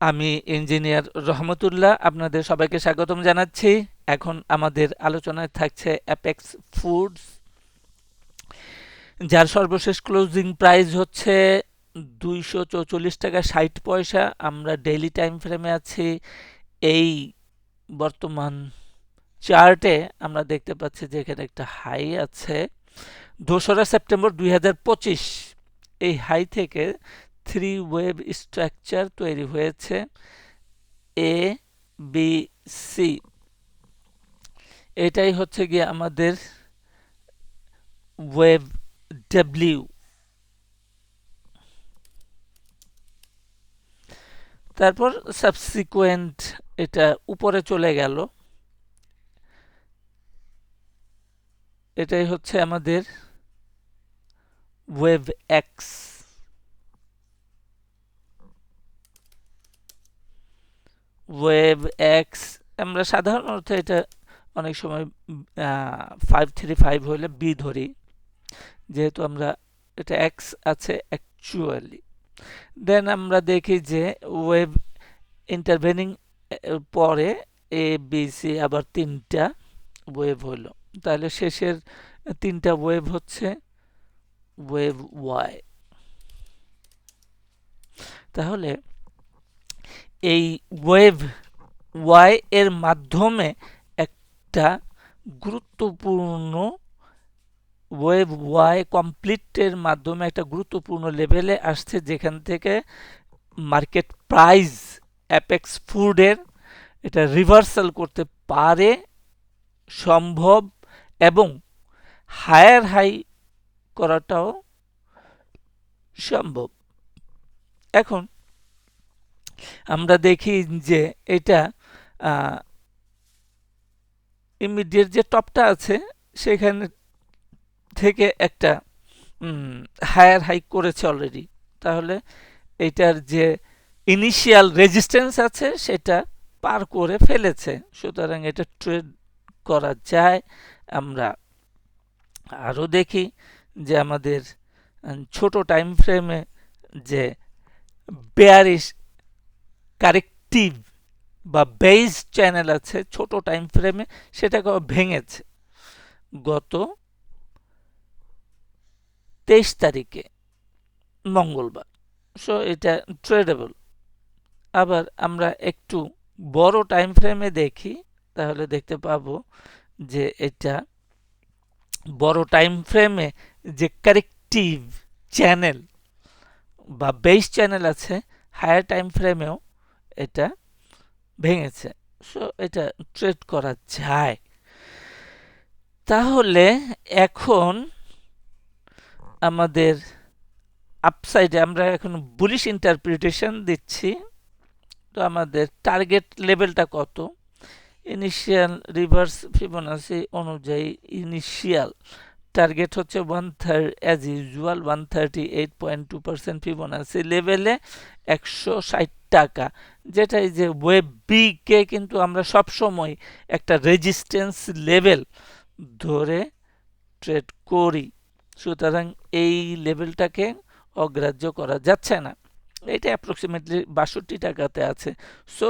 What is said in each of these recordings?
আমি ইঞ্জিনিয়ার রহমতুল্লাহ আপনাদের সবাইকে স্বাগতম জানাচ্ছি। এখন আমাদের আলোচনায় থাকছে অ্যাপেক্স ফুডস, যার সর্বশেষ ক্লোজিং প্রাইস হচ্ছে 244 টাকা 60 পয়সা। আমরা ডেইলি টাইম ফ্রেমে আছি। এই বর্তমান চার্টে আমরা দেখতে পাচ্ছি যে এখানে একটা হাই আছে 2রা সেপ্টেম্বর 2025। এই হাই থেকে থ্রি ওয়েভ স্ট্রাকচার তৈরি হয়েছে, এ বি সি। এটাই হচ্ছে গিয়ে আমাদের ওয়েভ ডাব্লিউ। তারপর সাবসিকুয়েন্ট এটা উপরে চলে গেল। এটাই হচ্ছে আমাদের ওয়েভ এক্স। ওয়েভ এক্স আমরা সাধারণত এটা অনেক সময় 535 হলে বি ধরি, যেহেতু আমরা এটা এক্স আছে অ্যাকচুয়ালি। দেন আমরা দেখি যে ওয়েভ ইন্টারভেনিং পরে এ বি সি আবার তিনটা ওয়েভ হলো। তাহলে শেষের তিনটা ওয়েভ হচ্ছে ওয়েভ ওয়াই। তাহলে এই ওয়েভ ওয়াই এর মাধ্যমে একটা গুরুত্বপূর্ণ ওয়েভ ওয়াই কমপ্লিটের মাধ্যমে একটা গুরুত্বপূর্ণ লেভেলে আসছে, যেখান থেকে মার্কেট প্রাইস অ্যাপেক্স ফুডের এটা রিভার্সাল করতে পারে, সম্ভব, এবং হায়ার হাই করাটাও সম্ভব। এখন আমরা দেখি যে এটা ইমিডিয়েট যে টপটা আছে সেখানে থেকে একটা হায়ার হাই করেছে অলরেডি। তাহলে এটার যে ইনিশিয়াল রেজিস্ট্যান্স আছে সেটা পার করে ফেলেছে, সুতরাং এটা ট্রেড করা যায়। আমরা আরও দেখি যে আমাদের ছোট টাইম ফ্রেমে যে বেয়ারিশ কারেক্টিভ বা বেস চ্যানেল আছে ছোট টাইম ফ্রেমে, সেটাকে ভেঙেছে গত 23 তারিখে মঙ্গলবার। সো এটা ট্রেডেবল। আবার আমরা একটু বড় টাইম ফ্রেমে দেখি, তাহলে দেখতে পাবো যে এটা বড় টাইম ফ্রেমে যে কারেক্টিভ চ্যানেল বা বেস চ্যানেল আছে হায়ার টাইম ফ্রেমেও এটা ভেঙেছে। সো এটা ট্রেড করা যায়। তাহলে এখন আমাদের আপসাইডে আমরা এখন বুলিশ ইন্টারপ্রিটেশন দিচ্ছি। তো আমাদের টার্গেট লেভেলটা কত? ইনিশিয়াল রিভার্স ফিবোনাসি অনুযায়ী ইনিশিয়াল টার্গেট হচ্ছে অ্যাজ ইউজুয়াল 138.2% ফিবোনাসি লেভেলে 160 টাকা, যেটা এই যে ওয়েব বি কে কিন্তু আমরা সবসময় একটা রেজিস্ট্যান্স লেভেল ধরে ট্রেড করি, সুতরাং এই লেভেলটাকে অগ্রাহ্য করা যাচ্ছে না। এটা অ্যাপ্রক্সিমেটলি 62 টাকাতে আছে। সো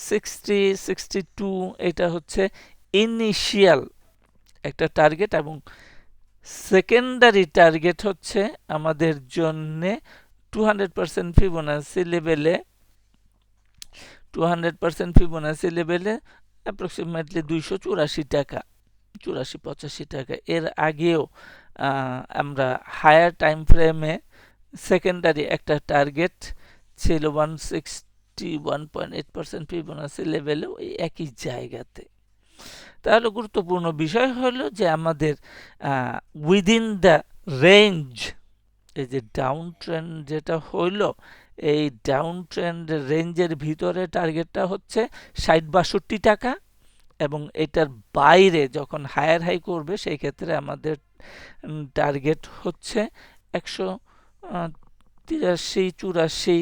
62 এটা হচ্ছে ইনিশিয়াল একটা টার্গেট, এবং সেকেন্ডারি টার্গেট হচ্ছে আমাদের জন্যে 200% ফিবোনাসি লেভেলে 200% ফিবোনাসি লেভেলে অ্যাপ্রক্সিমেটলি 284 টাকা, 84-85 টাকা। এর আগেও আমরা হায়ার টাইম ফ্রেমে সেকেন্ডারি একটা টার্গেট ছিল 161.8% ফিবোনাসি লেভেলে, ওই একই জায়গাতে। তাহলে গুরুত্বপূর্ণ বিষয় হলো যে আমাদের উইদিন দ্য রেঞ্জ, এই যে ডাউন ট্রেন্ড যেটা হইলো, এই ডাউন ট্রেন্ড রেঞ্জের ভিতরে টার্গেটটা হচ্ছে 60-62 টাকা, এবং এটার বাইরে যখন হায়ার হাই করবে সেই ক্ষেত্রে আমাদের টার্গেট হচ্ছে 183-84,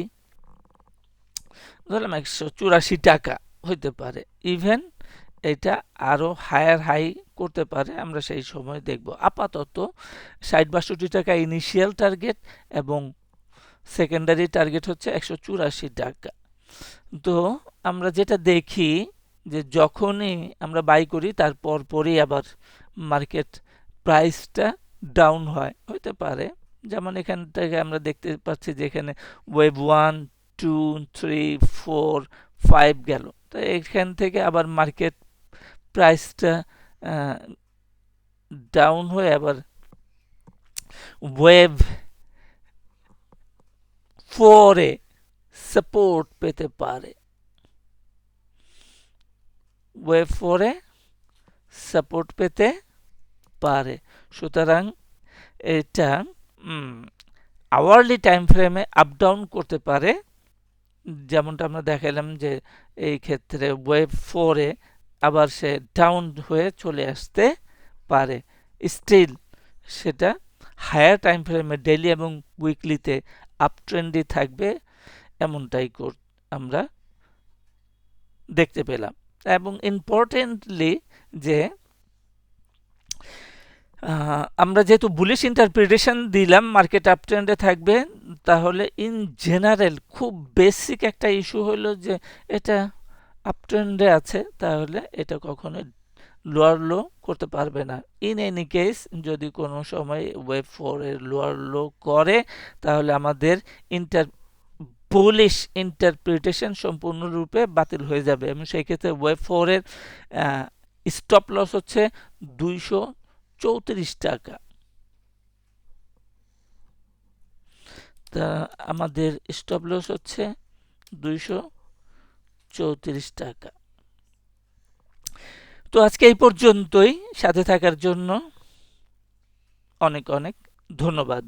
ধরলাম 184 টাকা হইতে পারে। ইভেন এটা আরো হায়ার হাই করতে পারে, আমরা সেই সময় দেখব। আপাতত 60-62 টাকা ইনিশিয়াল টার্গেট এবং সেকেন্ডারি টার্গেট হচ্ছে 184 টাকা। তো আমরা যেটা দেখি যে যখনই আমরা বাই করি তার পরপরই আবার মার্কেট প্রাইসটা ডাউন হয়, হইতে পারে যেমন এখান থেকে আমরা দেখতে পাচ্ছি যে এখানে ওয়েভ 1 2 3 4 5 গেল, তো এখান থেকে আবার মার্কেট প্রাইসটা ডাউন হয়ে আবার ওয়েভ 4 এ সাপোর্ট পেতে পারে, ওয়েভ 4 এ সাপোর্ট পেতে পারে। সুতরাং এটা আওয়ারলি টাইম ফ্রেমে আপ ডাউন করতে পারে, যেমনটা আমরা দেখালাম যে এই ক্ষেত্রে ওয়েভ 4 এ আবার সে ডাউন হয়ে চলে আসতে পারে। স্টিল সেটা হায়ার টাইম ফ্রেমে ডেইলি এবং উইকলিতে আপ ট্রেন্ডই থাকবে, এমনটাই আমরা দেখতে পেলাম। এবং ইম্পর্টেন্টলি যে আমরা যেহেতু বুলিশ ইন্টারপ্রিটেশন দিলাম মার্কেট আপ ট্রেন্ডে থাকবে, তাহলে ইন জেনারেল খুব বেসিক একটা ইস্যু হলো যে এটা আপ ট্রেন্ডে আছে, তাহলে এটা কখনো লোয়ার লো করতে পারবে না। ইন এনি কেস যদি কোনো সময় ওয়েভ 4 এর লোয়ার লো করে, তাহলে আমাদের বুলিশ ইন্টারপ্রিটেশন সম্পূর্ণরূপে বাতিল হয়ে যাবে এবং সেই ক্ষেত্রে ওয়েভ 4 এর স্টপ লস হচ্ছে 234 টাকা। তা আমাদের স্টপ লস হচ্ছে 234 টাকা। তো আজকে এই পর্যন্তই, সাথে থাকার জন্য অনেক অনেক ধন্যবাদ।